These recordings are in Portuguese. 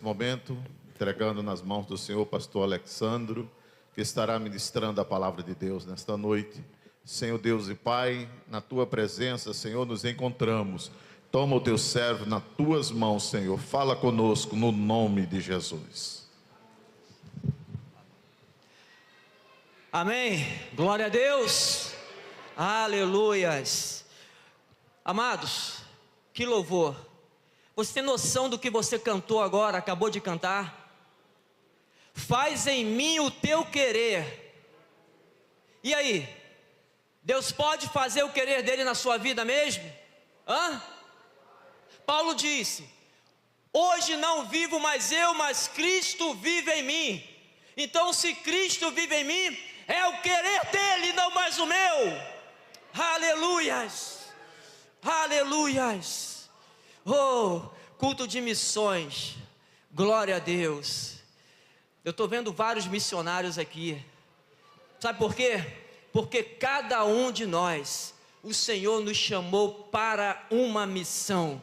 Momento, entregando nas mãos do Senhor pastor Alexandro, que estará ministrando a palavra de Deus nesta noite. Senhor Deus e Pai, na Tua presença, Senhor, nos encontramos. Toma o Teu servo nas Tuas mãos, Senhor. Fala conosco no nome de Jesus. Amém. Glória a Deus. Aleluias. Amados, que louvor. Você tem noção do que você cantou agora, acabou de cantar? Faz em mim o teu querer. E aí? Deus pode fazer o querer dele na sua vida mesmo? Paulo disse: hoje não vivo mais eu, mas Cristo vive em mim. Então, se Cristo vive em mim, é o querer dele, não mais o meu. Aleluias. Aleluias. Oh, culto de missões. Glória a Deus. Eu estou vendo vários missionários aqui. Sabe por quê? Porque cada um de nós, o Senhor nos chamou para uma missão.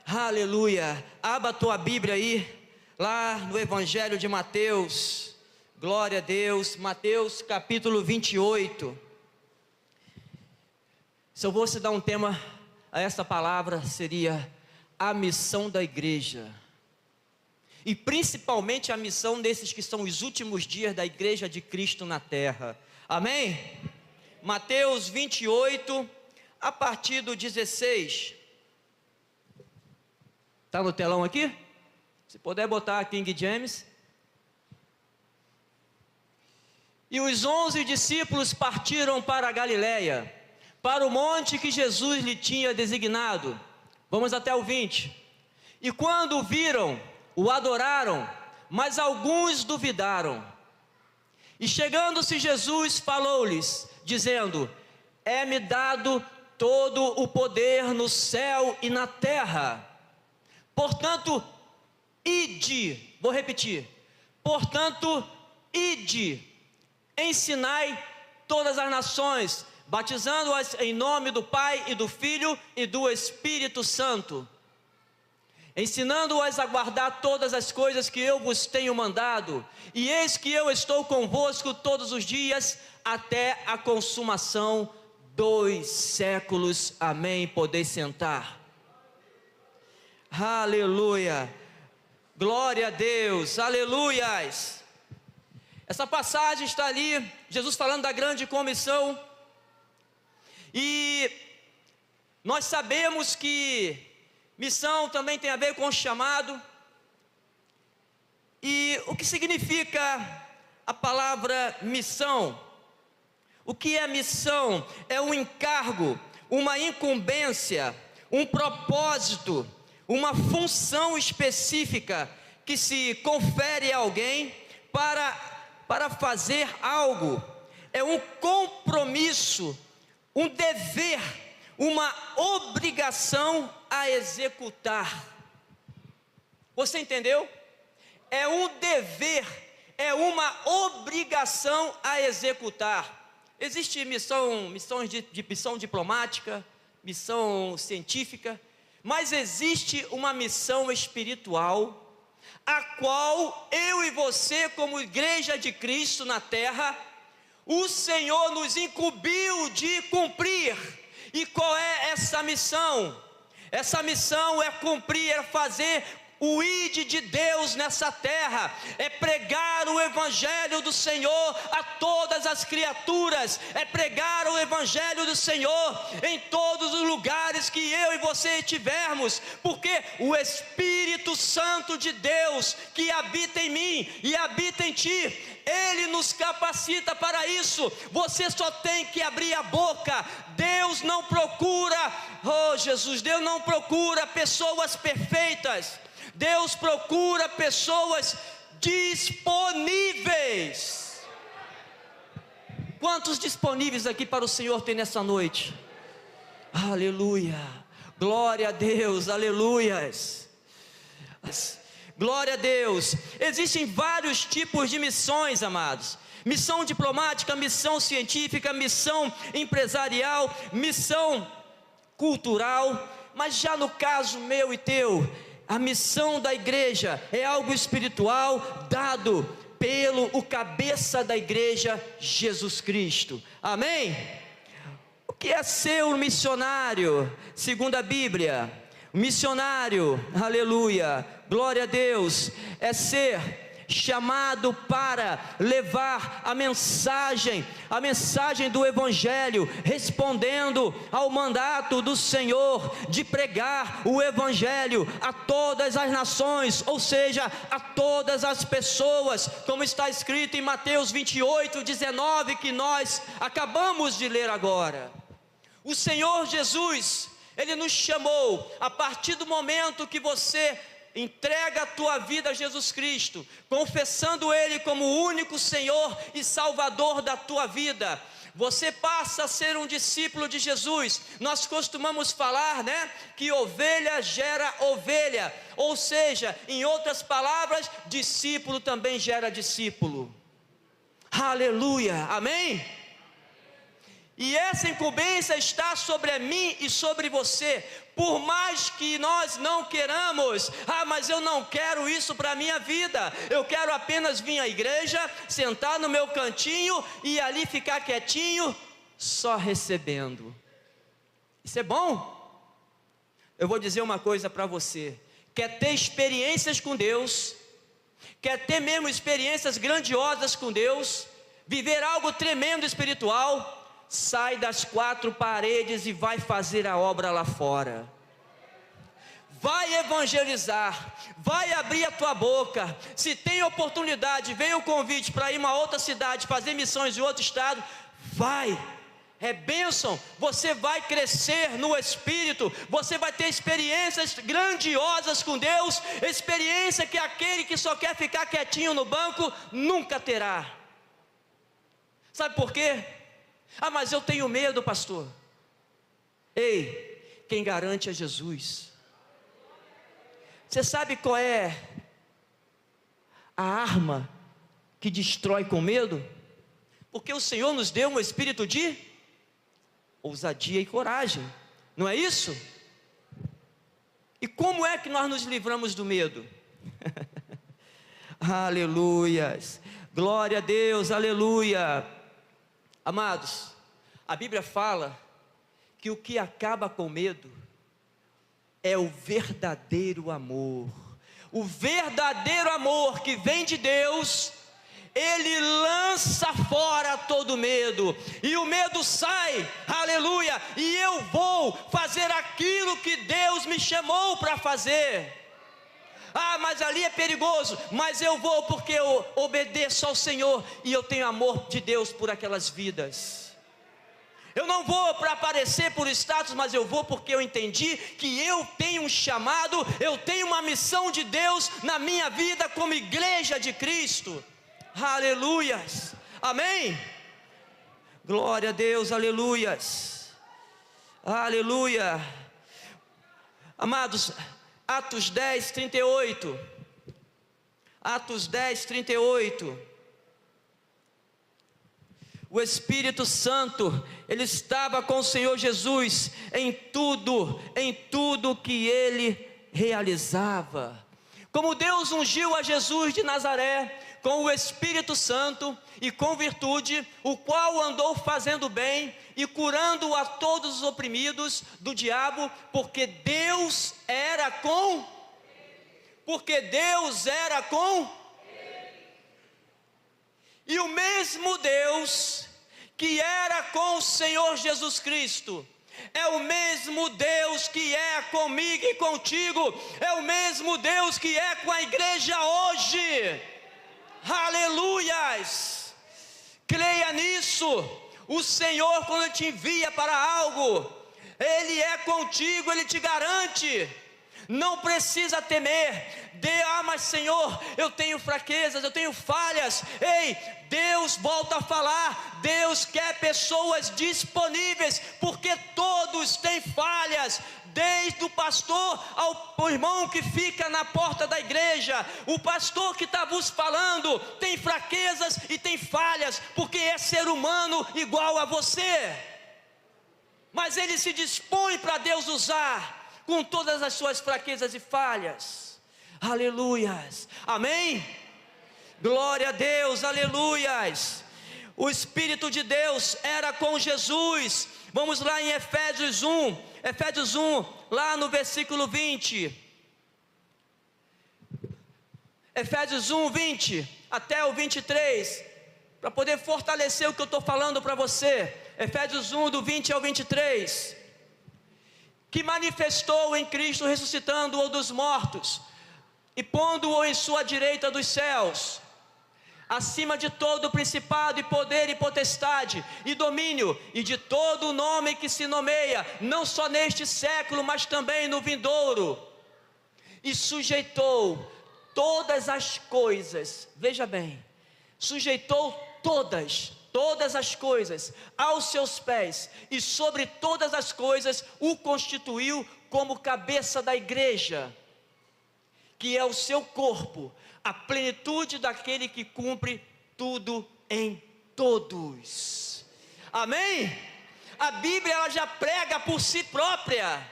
Aleluia. Abra a tua Bíblia aí, lá no Evangelho de Mateus. Glória a Deus. Mateus capítulo 28. Se eu fosse dar um tema a essa palavra, seria a missão da igreja. E principalmente a missão desses que são os últimos dias da igreja de Cristo na terra. Amém? Mateus 28, a partir do 16. Está no telão aqui? Se puder botar King James. E os 11 discípulos partiram para a Galileia, para o monte que Jesus lhe tinha designado. Vamos até o 20. E quando o viram, o adoraram, mas alguns duvidaram. E chegando-se Jesus, falou-lhes, dizendo: é-me dado todo o poder no céu e na terra. Portanto, ide, vou repetir, portanto, ide, ensinai todas as nações, batizando-as em nome do Pai e do Filho e do Espírito Santo, ensinando-as a guardar todas as coisas que eu vos tenho mandado, e eis que eu estou convosco todos os dias, até a consumação dos séculos. Amém. Podeis sentar. Aleluia. Glória a Deus. Aleluias. Essa passagem está ali, Jesus falando da grande comissão. E nós sabemos que missão também tem a ver com chamado. E o que significa a palavra missão? O que é missão? É um encargo, uma incumbência, um propósito, uma função específica que se confere a alguém para fazer algo. É um compromisso, um dever, uma obrigação a executar. Você entendeu? É um dever, é uma obrigação a executar. Existe missão diplomática, missão científica, mas existe uma missão espiritual, a qual eu e você, como igreja de Cristo na terra, o Senhor nos incumbiu de cumprir. E qual é essa missão? Essa missão é cumprir, é fazer o ide de Deus nessa terra, é pregar o evangelho do Senhor a todas as criaturas, é pregar o evangelho do Senhor em todos os lugares que eu e você estivermos, porque o Espírito Santo de Deus que habita em mim e habita em ti, Ele nos capacita para isso. Você só tem que abrir a boca. Deus não procura, oh Jesus, Deus não procura pessoas perfeitas. Deus procura pessoas disponíveis. Quantos disponíveis aqui para o Senhor tem nessa noite? Aleluia, glória a Deus, aleluias. Glória a Deus. Existem vários tipos de missões, amados. Missão diplomática, missão científica, missão empresarial, missão cultural. Mas já no caso meu e teu, a missão da igreja é algo espiritual dado pelo o cabeça da igreja, Jesus Cristo. Amém? O que é ser um missionário? Segundo a Bíblia, missionário, aleluia, glória a Deus, é ser chamado para levar a mensagem do Evangelho, respondendo ao mandato do Senhor de pregar o Evangelho a todas as nações, ou seja, a todas as pessoas, como está escrito em Mateus 28:19, que nós acabamos de ler agora. O Senhor Jesus, Ele nos chamou, a partir do momento que você entrega a tua vida a Jesus Cristo, confessando Ele como o único Senhor e Salvador da tua vida, você passa a ser um discípulo de Jesus. Nós costumamos falar, que ovelha gera ovelha, ou seja, em outras palavras, discípulo também gera discípulo. Aleluia, amém? E essa incumbência está sobre mim e sobre você. Por mais que nós não queiramos, mas eu não quero isso para a minha vida, eu quero apenas vir à igreja, sentar no meu cantinho e ali ficar quietinho, só recebendo. Isso é bom? Eu vou dizer uma coisa para você: quer ter experiências com Deus, quer ter mesmo experiências grandiosas com Deus, viver algo tremendo espiritual, sai das quatro paredes e vai fazer a obra lá fora. Vai evangelizar, vai abrir a tua boca. Se tem oportunidade, veio o convite para ir a uma outra cidade, fazer missões em outro estado, vai. É bênção, você vai crescer no Espírito, você vai ter experiências grandiosas com Deus, experiência que aquele que só quer ficar quietinho no banco nunca terá. Sabe por quê? Mas eu tenho medo, pastor. Ei, quem garante é Jesus. Você sabe qual é a arma que destrói com medo? Porque o Senhor nos deu um espírito de ousadia e coragem, não é isso? E como é que nós nos livramos do medo? Aleluias, glória a Deus, aleluia. Amados, a Bíblia fala que o que acaba com medo é o verdadeiro amor. O verdadeiro amor que vem de Deus, ele lança fora todo medo, e o medo sai, aleluia, e eu vou fazer aquilo que Deus me chamou para fazer. Mas ali é perigoso, mas eu vou porque eu obedeço ao Senhor e eu tenho amor de Deus por aquelas vidas. Eu não vou para aparecer por status, mas eu vou porque eu entendi que eu tenho um chamado, eu tenho uma missão de Deus na minha vida como igreja de Cristo. Aleluias, amém? Glória a Deus, aleluias, aleluia. Amados, Atos 10, 38. Atos 10, 38. O Espírito Santo, ele estava com o Senhor Jesus em tudo que ele realizava. Como Deus ungiu a Jesus de Nazaré com o Espírito Santo e com virtude, o qual andou fazendo bem e curando a todos os oprimidos do diabo, porque Deus era com e o mesmo Deus que era com o Senhor Jesus Cristo é o mesmo Deus que é comigo e contigo, é o mesmo Deus que é com a igreja hoje. Aleluias, creia nisso. O Senhor, quando Ele te envia para algo, Ele é contigo, Ele te garante. Não precisa temer. Mas Senhor, eu tenho fraquezas, eu tenho falhas. Ei, Deus volta a falar, Deus quer pessoas disponíveis, porque todos têm falhas, desde o pastor ao irmão que fica na porta da igreja. O pastor que está vos falando tem fraquezas e tem falhas, porque é ser humano igual a você, mas ele se dispõe para Deus usar. com todas as suas fraquezas e falhas. Aleluias, amém? Glória a Deus, aleluias. O Espírito de Deus era com Jesus. Vamos lá em Efésios 1, lá no versículo 20. Efésios 1, 20 até o 23, para poder fortalecer o que eu estou falando para você. Efésios 1, do 20 ao 23. Que manifestou em Cristo, ressuscitando-o dos mortos, e pondo-o em sua direita dos céus, acima de todo principado e poder e potestade e domínio, e de todo o nome que se nomeia, não só neste século, mas também no vindouro. E sujeitou todas as coisas, veja bem, sujeitou todas as coisas aos seus pés, e sobre todas as coisas o constituiu como cabeça da igreja, que é o seu corpo, a plenitude daquele que cumpre tudo em todos. Amém? A Bíblia, ela já prega por si própria.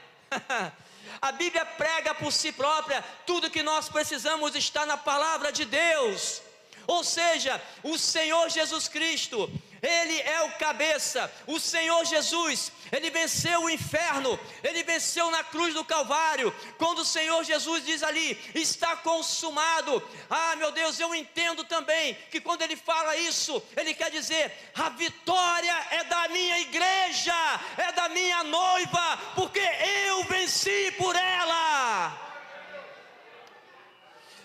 A Bíblia prega por si própria. Tudo que nós precisamos está na palavra de Deus. Ou seja, o Senhor Jesus Cristo, Ele é o cabeça. O Senhor Jesus, Ele venceu o inferno, Ele venceu na cruz do Calvário. Quando o Senhor Jesus diz ali, está consumado. Ah, meu Deus, eu entendo também que quando Ele fala isso, Ele quer dizer, a vitória é da minha igreja, é da minha noiva, porque eu venci por ela.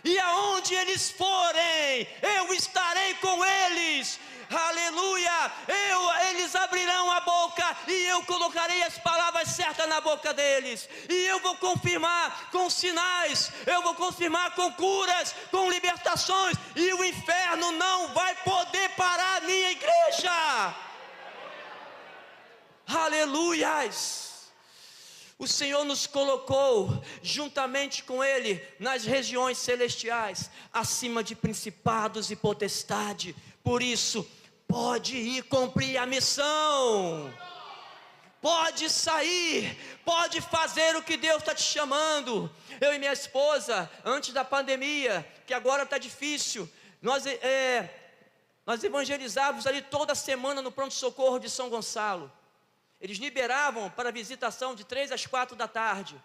E aonde eles forem, eu estarei com eles. Aleluia, eles abrirão a boca e eu colocarei as palavras certas na boca deles, e eu vou confirmar com sinais, eu vou confirmar com curas, com libertações, e o inferno não vai poder parar a minha igreja. Aleluias. O Senhor nos colocou juntamente com Ele nas regiões celestiais, acima de principados e potestade. Por isso, pode ir cumprir a missão, pode sair, pode fazer o que Deus está te chamando. Eu e minha esposa, antes da pandemia, que agora está difícil, nós evangelizávamos ali toda semana no pronto-socorro de São Gonçalo. Eles liberavam para visitação de 3 às 4 da tarde.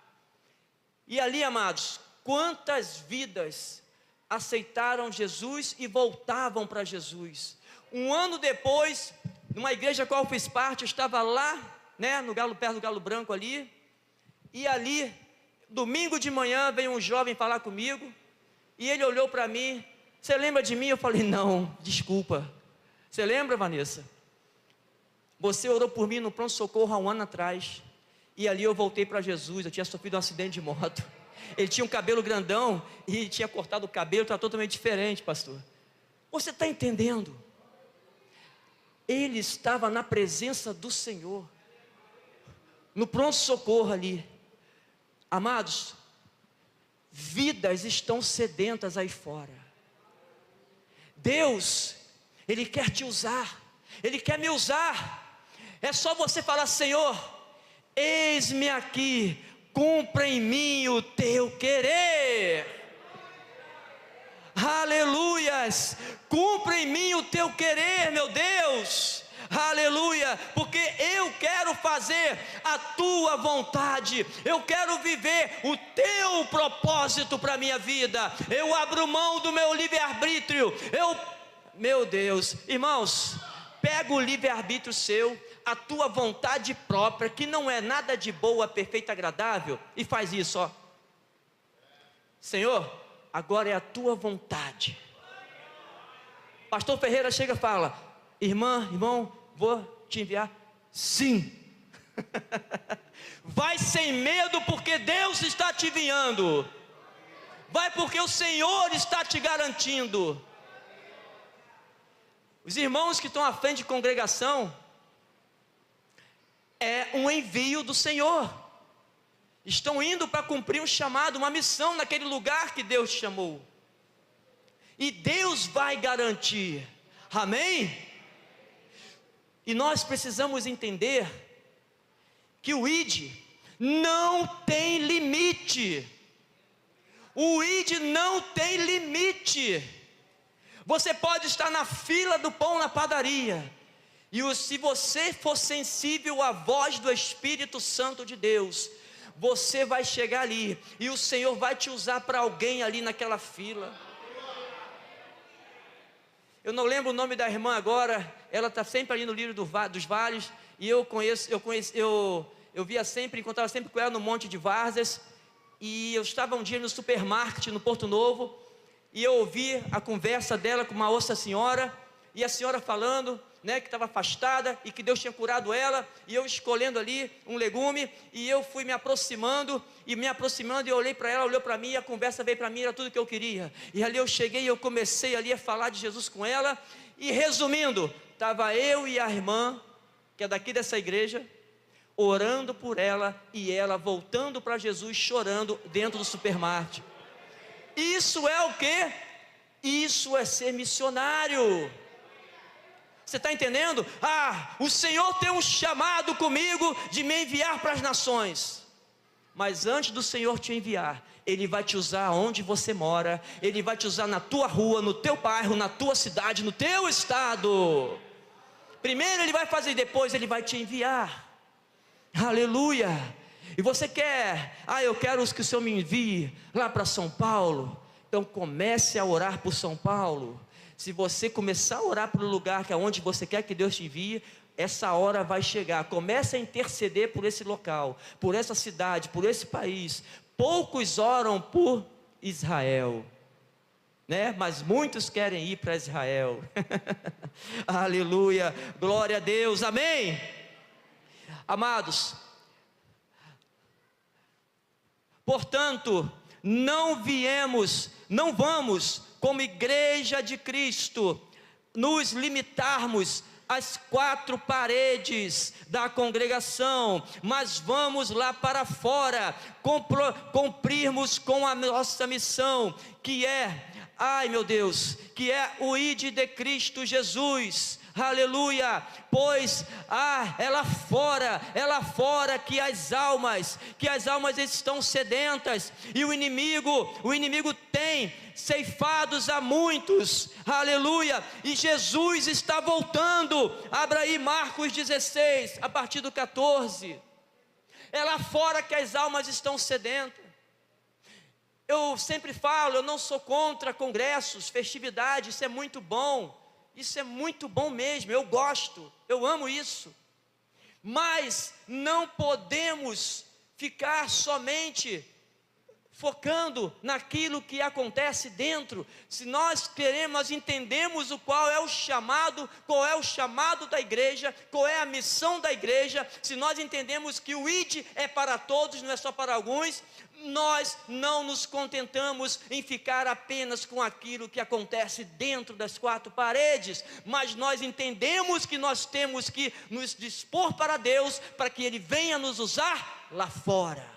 E ali, amados, quantas vidas aceitaram Jesus e voltavam para Jesus. Um ano depois, numa igreja a qual eu fiz parte, eu estava lá, perto do Galo Branco ali. E ali, domingo de manhã, veio um jovem falar comigo. E ele olhou para mim, você lembra de mim? Eu falei, não, desculpa. Você lembra, Vanessa? Você orou por mim no pronto-socorro há um ano atrás. E ali eu voltei para Jesus. Eu tinha sofrido um acidente de moto. Ele tinha um cabelo grandão e tinha cortado o cabelo, estava totalmente diferente, pastor. Você está entendendo? Ele estava na presença do Senhor, no pronto-socorro ali. Amados, vidas estão sedentas aí fora. Deus, Ele quer te usar, Ele quer me usar. É só você falar, Senhor, eis-me aqui, cumpra em mim o teu querer. Aleluias, cumpra em mim o teu querer, meu Deus. Aleluia, porque eu quero fazer a tua vontade, eu quero viver o teu propósito para a minha vida. Eu abro mão do meu livre-arbítrio. Meu Deus, irmãos, pega o livre-arbítrio seu, a tua vontade própria, que não é nada de boa, perfeita, agradável, e faz isso, ó. Senhor, agora é a tua vontade. Pastor Ferreira chega e fala, irmão, vou te enviar? Sim. Vai sem medo, porque Deus está te enviando. Vai porque o Senhor está te garantindo. Os irmãos que estão à frente de congregação, é um envio do Senhor. Estão indo para cumprir um chamado, uma missão naquele lugar que Deus chamou. E Deus vai garantir. Amém? E nós precisamos entender que o ID não tem limite. O ID não tem limite. Você pode estar na fila do pão na padaria, e se você for sensível à voz do Espírito Santo de Deus, você vai chegar ali, e o Senhor vai te usar para alguém ali naquela fila. Eu não lembro o nome da irmã agora, ela está sempre ali no livro dos vales, e eu via sempre, encontrava sempre com ela no Monte de Várzeas, e eu estava um dia no supermarket, no Porto Novo, e eu ouvi a conversa dela com uma outra senhora, e a senhora falando, né, que estava afastada, e que Deus tinha curado ela, e eu escolhendo ali um legume, e eu fui me aproximando, e eu olhei para ela, olhou para mim, e a conversa veio para mim, era tudo que eu queria, e ali eu cheguei, e eu comecei ali a falar de Jesus com ela, e resumindo, estava eu e a irmã, que é daqui dessa igreja, orando por ela, e ela voltando para Jesus, chorando dentro do supermarket. Isso é o quê? Isso é ser missionário. Você está entendendo? O Senhor tem um chamado comigo de me enviar para as nações. Mas antes do Senhor te enviar, Ele vai te usar onde você mora, Ele vai te usar na tua rua, no teu bairro, na tua cidade, no teu estado. Primeiro Ele vai fazer, depois Ele vai te enviar. Aleluia. E você quer, eu quero que o Senhor me envie lá para São Paulo. Então comece a orar por São Paulo. Se você começar a orar para o lugar que é onde você quer que Deus te envie, essa hora vai chegar. Comece a interceder por esse local, por essa cidade, por esse país. Poucos oram por Israel, né? Mas muitos querem ir para Israel. Aleluia, glória a Deus, amém? Amados, portanto, não vamos, como igreja de Cristo, nos limitarmos às 4 paredes da congregação, mas vamos lá para fora, cumprirmos com a nossa missão, que é, que é o ID de Cristo Jesus. Aleluia, pois é lá fora que as almas estão sedentas, e o inimigo tem ceifados a muitos. Aleluia, e Jesus está voltando. Abra aí Marcos 16, a partir do 14. É lá fora que as almas estão sedentas. Eu sempre falo, eu não sou contra congressos, festividades, isso é muito bom. Isso é muito bom mesmo, eu gosto, eu amo isso. Mas não podemos ficar somente focando naquilo que acontece dentro. Se nós entendemos qual é o chamado da igreja, qual é a missão da igreja, se nós entendemos que o ID é para todos, não é só para alguns, nós não nos contentamos em ficar apenas com aquilo que acontece dentro das 4 paredes, mas nós entendemos que nós temos que nos dispor para Deus, para que Ele venha nos usar lá fora.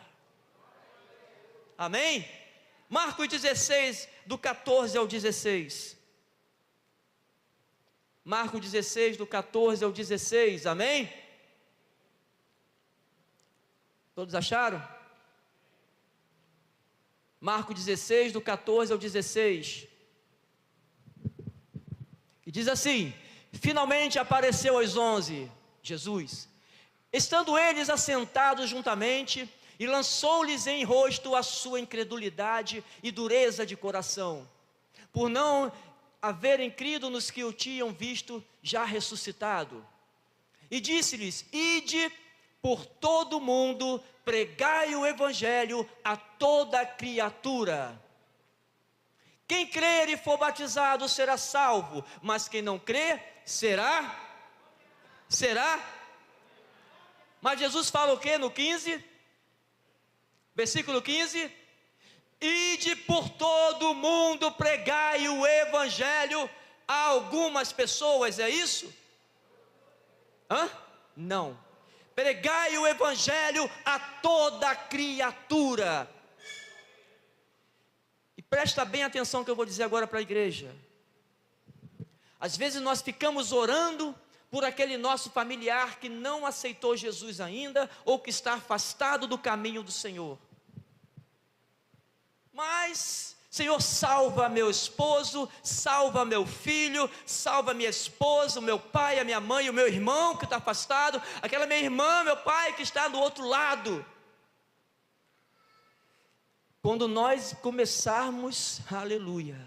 Amém? Marcos 16, do 14 ao 16. Marcos 16, do 14 ao 16, amém? Todos acharam? Marcos 16, do 14 ao 16. E diz assim: finalmente apareceu aos 11, Jesus, estando eles assentados juntamente, e lançou-lhes em rosto a sua incredulidade e dureza de coração, por não haverem crido nos que o tinham visto já ressuscitado. E disse-lhes: ide por todo o mundo, pregai o evangelho a toda criatura. Quem crer e for batizado será salvo, mas quem não crer será. Mas Jesus fala o que no 15? Versículo 15: ide por todo o mundo, pregai o evangelho a algumas pessoas, é isso? Não. Pregai o evangelho a toda criatura. E presta bem atenção que eu vou dizer agora para a igreja. Às vezes nós ficamos orando por aquele nosso familiar que não aceitou Jesus ainda, ou que está afastado do caminho do Senhor. Mas, Senhor, salva meu esposo, salva meu filho, salva minha esposa, o meu pai, a minha mãe, o meu irmão que está afastado, aquela minha irmã, meu pai que está do outro lado. Quando nós começarmos, aleluia,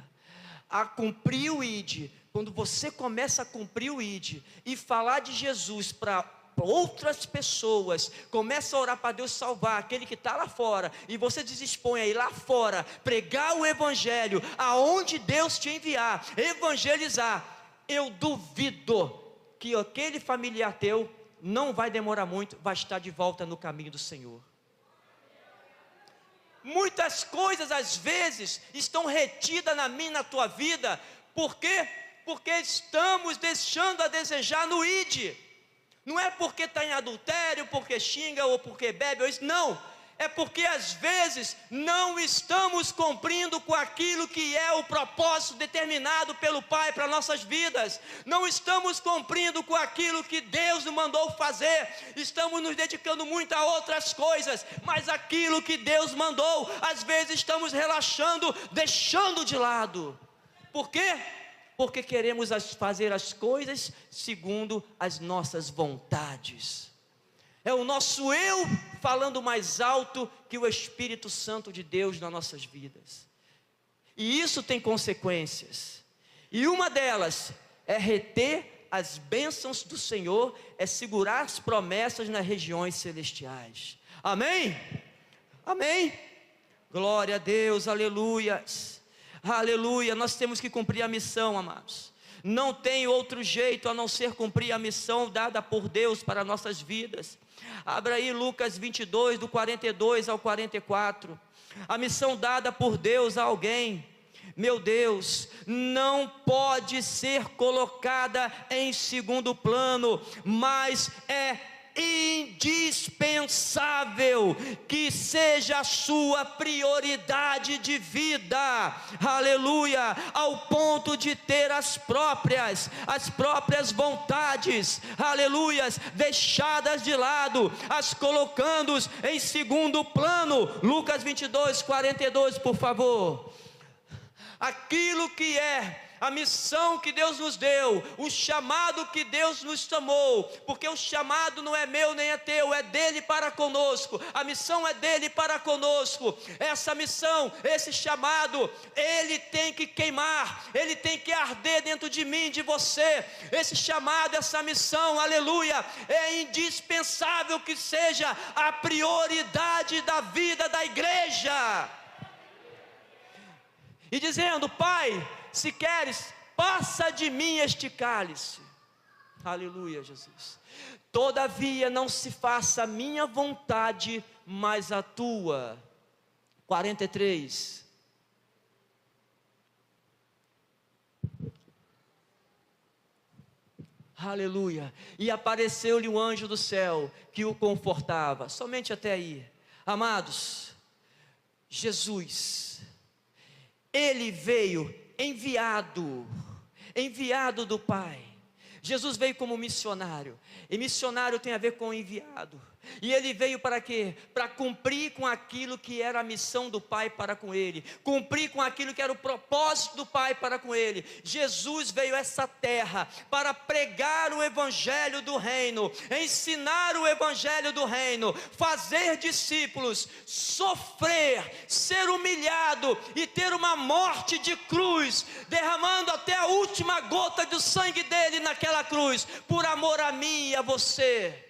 a cumprir o ID, quando você começa a cumprir o ID e falar de Jesus para outras pessoas, começa a orar para Deus salvar aquele que está lá fora, e você dispõe a ir lá fora, pregar o Evangelho, aonde Deus te enviar, evangelizar, eu duvido que aquele familiar teu não vai demorar muito, vai estar de volta no caminho do Senhor. Muitas coisas às vezes estão retidas na minha e na tua vida. Por quê? Porque estamos deixando a desejar no ID. Não é porque está em adultério, porque xinga ou porque bebe, ou isso, não. É porque às vezes não estamos cumprindo com aquilo que é o propósito determinado pelo Pai para nossas vidas. Não estamos cumprindo com aquilo que Deus nos mandou fazer. Estamos nos dedicando muito a outras coisas, mas aquilo que Deus mandou, às vezes estamos relaxando, deixando de lado. Por quê? Porque queremos fazer as coisas segundo as nossas vontades. É o nosso eu falando mais alto que o Espírito Santo de Deus nas nossas vidas. E isso tem consequências. E uma delas é reter as bênçãos do Senhor, é segurar as promessas nas regiões celestiais. Amém? Amém? Glória a Deus, aleluias. Aleluia, nós temos que cumprir a missão, amados. Não tem outro jeito a não ser cumprir a missão dada por Deus para nossas vidas. Abra aí Lucas 22, do 42 ao 44. A missão dada por Deus a alguém, meu Deus, não pode ser colocada em segundo plano, mas é indispensável que seja a sua prioridade de vida, aleluia, ao ponto de ter as próprias vontades, aleluias, deixadas de lado, as colocando em segundo plano. Lucas 22, 42, por favor. Aquilo que é a missão que Deus nos deu, o chamado que Deus nos chamou, porque o chamado não é meu nem é teu, é dele para conosco, a missão é dele para conosco. Essa missão, esse chamado, ele tem que queimar, ele tem que arder dentro de mim, de você. Esse chamado, essa missão, aleluia, é indispensável que seja a prioridade da vida da igreja. E dizendo: Pai, se queres, passa de mim este cálice. Aleluia, Jesus. Todavia não se faça a minha vontade, mas a tua. 43. Aleluia. E apareceu-lhe um anjo do céu que o confortava. Somente até aí. Amados, Jesus, ele veio enviado do Pai. Jesus veio como missionário, e missionário tem a ver com enviado. E ele veio para quê? Para cumprir com aquilo que era a missão do Pai para com ele, cumprir com aquilo que era o propósito do Pai para com ele. Jesus veio a essa terra para pregar o Evangelho do Reino, ensinar o Evangelho do Reino, fazer discípulos, sofrer, ser humilhado e ter uma morte de cruz, derramando até a última gota do sangue dele naquela cruz, por amor a mim e a você.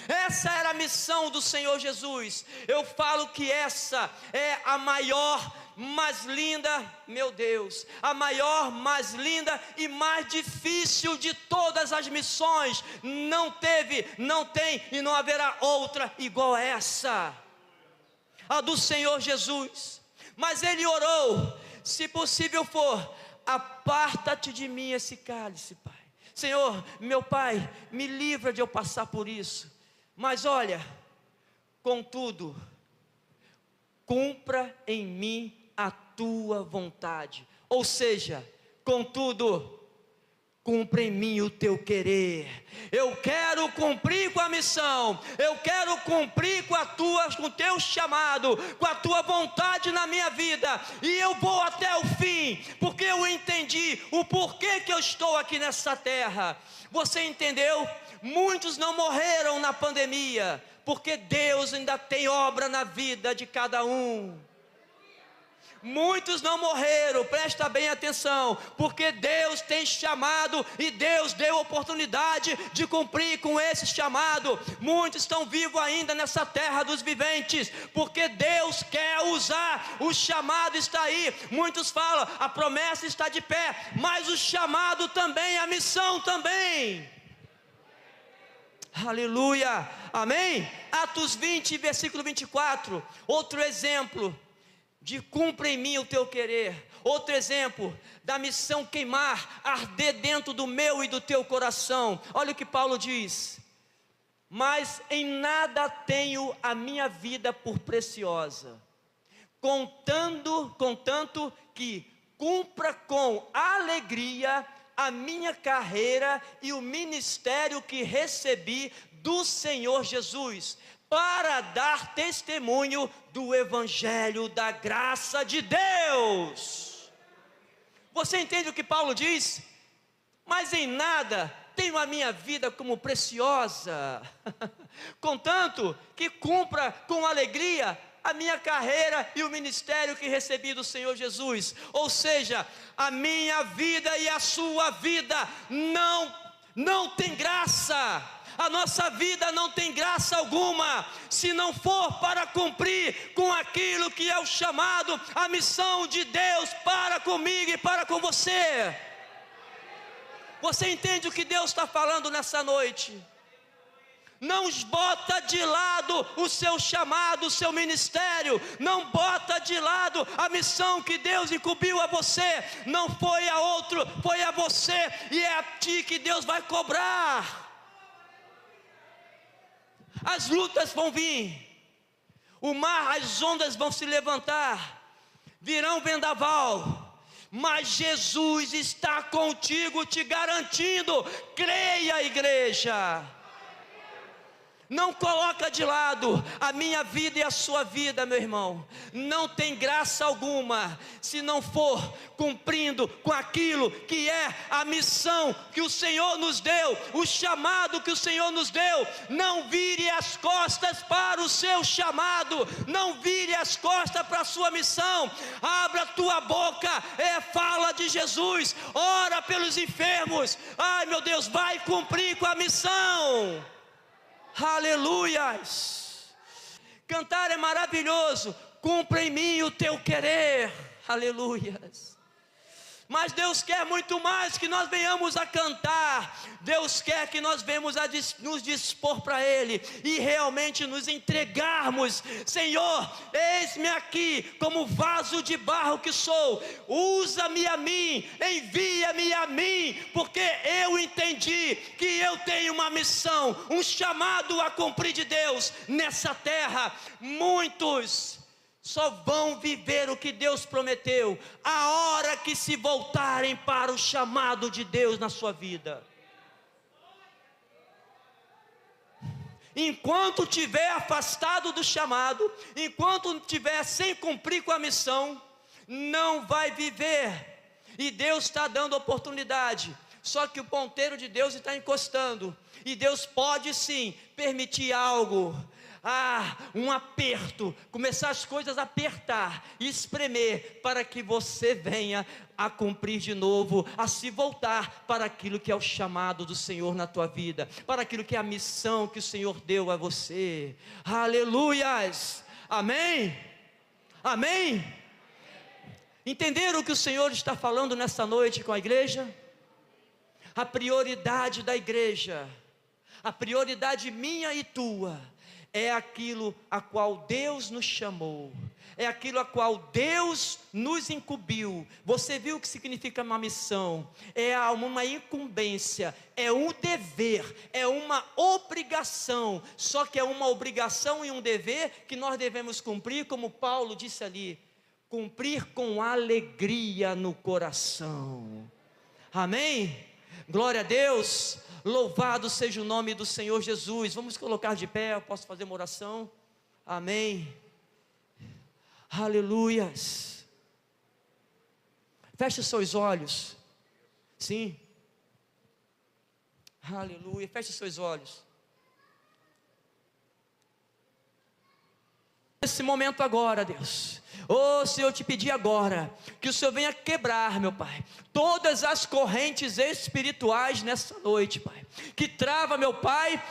Essa era a missão do Senhor Jesus. Eu falo que essa é a maior, mais linda, meu Deus, a maior, mais linda e mais difícil de todas as missões. Não teve, não tem e não haverá outra igual a essa, a do Senhor Jesus. Mas ele orou: se possível for, aparta-te de mim esse cálice, Pai. Senhor, meu Pai, me livra de eu passar por isso. Mas olha, contudo, cumpra em mim a tua vontade. Ou seja, contudo, cumpra em mim o teu querer. Eu quero cumprir com a missão, eu quero cumprir com o teu chamado, com a tua vontade na minha vida, e eu vou até o fim, porque eu entendi o porquê que eu estou aqui nessa terra. Você entendeu? Muitos não morreram na pandemia, porque Deus ainda tem obra na vida de cada um. Muitos não morreram, presta bem atenção, porque Deus tem chamado e Deus deu oportunidade de cumprir com esse chamado. Muitos estão vivos ainda nessa terra dos viventes, porque Deus quer usar, o chamado está aí. Muitos falam, a promessa está de pé, mas o chamado também, a missão também. Aleluia, amém? Atos 20, versículo 24, outro exemplo de cumpra em mim o teu querer. Outro exemplo da missão queimar, arder dentro do meu e do teu coração. Olha o que Paulo diz: mas em nada tenho a minha vida por preciosa, contanto que cumpra com alegria a minha carreira e o ministério que recebi do Senhor Jesus, para dar testemunho do evangelho da graça de Deus. Você entende o que Paulo diz? Mas em nada tenho a minha vida como preciosa, contanto que cumpra com alegria a minha carreira e o ministério que recebi do Senhor Jesus. Ou seja, a minha vida e a sua vida não tem graça. A nossa vida não tem graça alguma, se não for para cumprir com aquilo que é o chamado, a missão de Deus para comigo e para com você. Você entende o que Deus está falando nessa noite? Não bota de lado o seu chamado, o seu ministério. Não bota de lado a missão que Deus incumbiu a você. Não foi a outro, foi a você. E é a ti que Deus vai cobrar. As lutas vão vir, o mar, as ondas vão se levantar, virão vendaval, mas Jesus está contigo, te garantindo. Creia, igreja. Não coloca de lado a minha vida e a sua vida, meu irmão. Não tem graça alguma se não for cumprindo com aquilo que é a missão que o Senhor nos deu, o chamado que o Senhor nos deu. Não vire as costas para o seu chamado, não vire as costas para a sua missão. Abra a tua boca, fala de Jesus, ora pelos enfermos. Ai, meu Deus, vai cumprir com a missão. Aleluias. Cantar é maravilhoso. Cumpra em mim o teu querer. Aleluias. Mas Deus quer muito mais que nós venhamos a cantar. Deus quer que nós venhamos a nos dispor para Ele e realmente nos entregarmos. Senhor, eis-me aqui como vaso de barro que sou. Usa-me a mim, envia-me a mim, porque eu entendi que eu tenho uma missão, um chamado a cumprir de Deus nessa terra. Muitos só vão viver o que Deus prometeu a hora que se voltarem para o chamado de Deus na sua vida. Enquanto estiver afastado do chamado, enquanto estiver sem cumprir com a missão, não vai viver. E Deus está dando oportunidade, só que o ponteiro de Deus está encostando. E Deus pode sim permitir algo, um aperto, começar as coisas a apertar e espremer, para que você venha a cumprir de novo, a se voltar para aquilo que é o chamado do Senhor na tua vida, para aquilo que é a missão que o Senhor deu a você. Aleluias, amém, amém. Entenderam o que o Senhor está falando nessa noite com a igreja? A prioridade da igreja, a prioridade minha e tua, é aquilo a qual Deus nos chamou, é aquilo a qual Deus nos incumbiu. Você viu o que significa uma missão? É uma incumbência, é um dever, é uma obrigação. Só que é uma obrigação e um dever que nós devemos cumprir, como Paulo disse ali, cumprir com alegria no coração. Amém? Glória a Deus. Louvado seja o nome do Senhor Jesus. Vamos colocar de pé, eu posso fazer uma oração? Amém. Aleluias. Feche os seus olhos. Sim. Aleluia. Feche os seus olhos. Nesse momento agora, Deus, Senhor, eu te pedi agora, que o Senhor venha quebrar, meu Pai, todas as correntes espirituais nessa noite, Pai, que trava, meu Pai,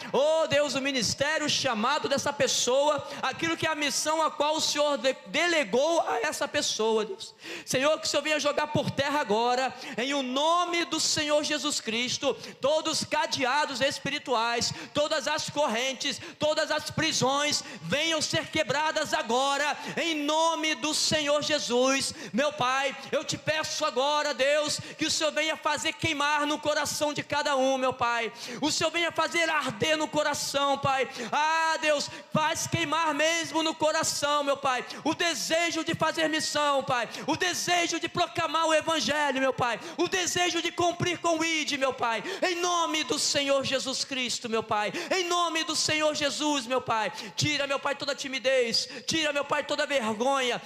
Deus, o ministério, o chamado dessa pessoa, aquilo que é a missão a qual o Senhor delegou a essa pessoa, Deus. Senhor, que o Senhor venha jogar por terra agora, em o nome do Senhor Jesus Cristo, todos os cadeados espirituais, todas as correntes, todas as prisões, venham ser quebradas agora, em nome do Senhor Jesus. Meu Pai, eu te peço agora, Deus, que o Senhor venha fazer queimar no coração de cada um, meu Pai, o Senhor venha fazer arder no coração, Pai. Deus, faz queimar mesmo no coração, meu Pai, o desejo de fazer missão, Pai, o desejo de proclamar o Evangelho, meu Pai, o desejo de cumprir com o ID, meu Pai, em nome do Senhor Jesus Cristo, meu Pai, em nome do Senhor Jesus, meu Pai. Tira, meu Pai, toda timidez, tira, meu Pai, toda vergonha.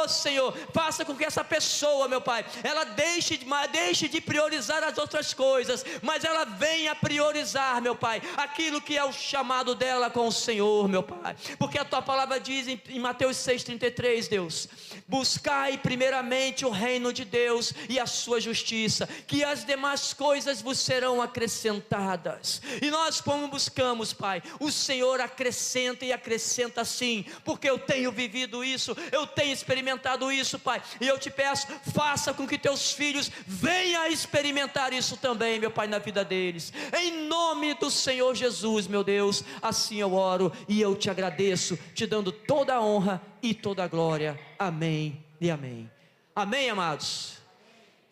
Senhor, faça com que essa pessoa, meu Pai, ela deixe de priorizar as outras coisas, mas ela venha priorizar, meu Pai, aquilo que é o chamado dela com o Senhor, meu Pai, porque a tua palavra diz em Mateus 6,33, Deus, buscai primeiramente o reino de Deus e a sua justiça, que as demais coisas vos serão acrescentadas. E nós, como buscamos, Pai, o Senhor acrescenta, e acrescenta sim, porque eu tenho vivido isso, eu tenho experimentado isso, Pai, e eu te peço, faça com que teus filhos venham experimentar isso também, meu Pai, na vida deles, em nome do Senhor Jesus, meu Deus. Assim eu oro e eu te agradeço, te dando toda a honra e toda a glória. Amém e amém. Amém, amados.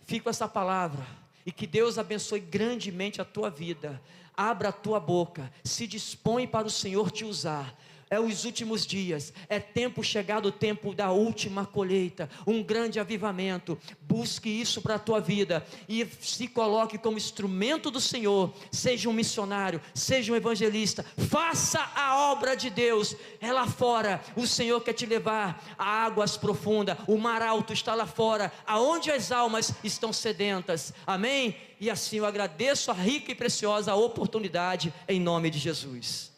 Fica com essa palavra, e que Deus abençoe grandemente a tua vida. Abra a tua boca, se dispõe para o Senhor te usar. É os últimos dias, é tempo chegado, o tempo da última colheita, um grande avivamento. Busque isso para a tua vida, e se coloque como instrumento do Senhor. Seja um missionário, seja um evangelista, faça a obra de Deus. É lá fora, o Senhor quer te levar a águas profundas, o mar alto está lá fora, aonde as almas estão sedentas. Amém? E assim eu agradeço a rica e preciosa oportunidade, em nome de Jesus.